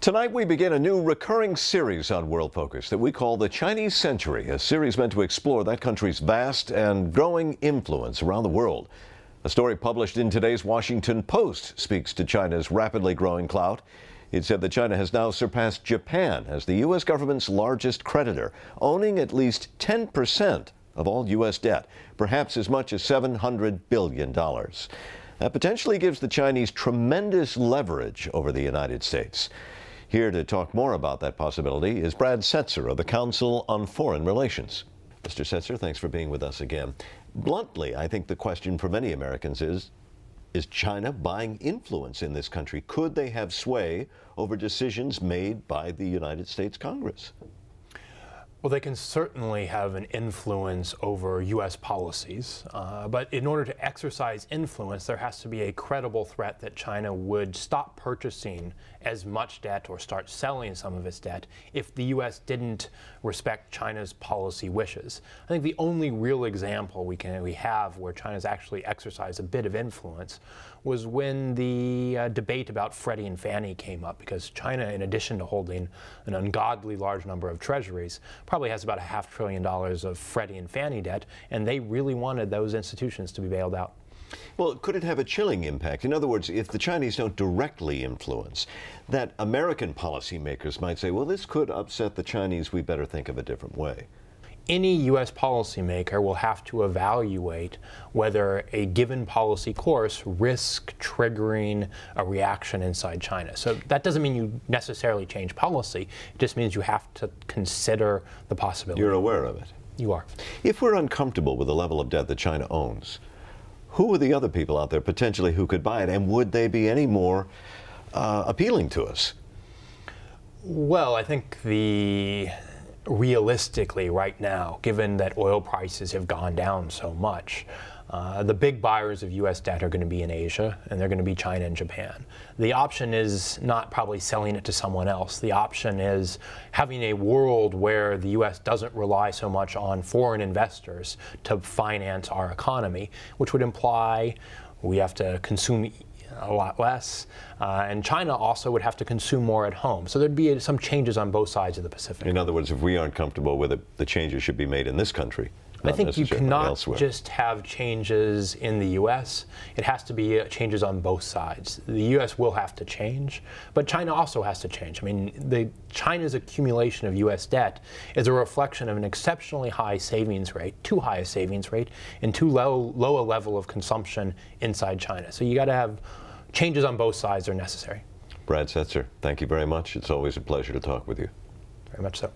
Tonight we begin a new recurring series on World Focus that we call the Chinese Century, a series meant to explore that country's vast and growing influence around the world. A story published in today's Washington Post speaks to China's rapidly growing clout. It said that China has now surpassed Japan as the U.S. government's largest creditor, owning at least 10% of all U.S. debt, perhaps as much as $700 billion. That potentially gives the Chinese tremendous leverage over the United States. Here to talk more about that possibility is Brad Setzer of the Council on Foreign Relations. Mr. Setzer, thanks for being with us again. Bluntly, I think the question for many Americans is China buying influence in this country? Could they have sway over decisions made by the United States Congress? Well, they can certainly have an influence over U.S. policies, but in order to exercise influence, there has to be a credible threat that China would stop purchasing as much debt or start selling some of its debt if the U.S. didn't respect China's policy wishes. I think the only real example we have where China's actually exercised a bit of influence was when the debate about Freddie and Fannie came up, because China, in addition to holding an ungodly large number of treasuries, probably has about $500 billion of Freddie and Fannie debt, and they really wanted those institutions to be bailed out. Well, could it have a chilling impact? In other words, if the Chinese don't directly influence, that American policymakers might say, well, this could upset the Chinese, we better think of a different way. Any U.S. policymaker will have to evaluate whether a given policy course risks triggering a reaction inside China. So that doesn't mean you necessarily change policy. It just means you have to consider the possibility. You're aware of it? You are. If we're uncomfortable with the level of debt that China owns, who are the other people out there potentially who could buy it, and would they be any more appealing to us? Well, I think realistically right now, given that oil prices have gone down so much, the big buyers of U.S. debt are going to be in Asia, and they're going to be China and Japan. The option is not probably selling it to someone else. The option is having a world where the U.S. doesn't rely so much on foreign investors to finance our economy, which would imply we have to consume a lot less, and China also would have to consume more at home. So there'd be some changes on both sides of the Pacific. In other words, if we aren't comfortable with it, the changes should be made in this country. I think you cannot elsewhere. Just have changes in the U.S. It has to be changes on both sides. The U.S. will have to change, but China also has to change. I mean, China's accumulation of U.S. debt is a reflection of an exceptionally high savings rate, too high a savings rate, and too low a level of consumption inside China. So you got to have changes on both sides are necessary. Brad Setzer, thank you very much. It's always a pleasure to talk with you. Very much so.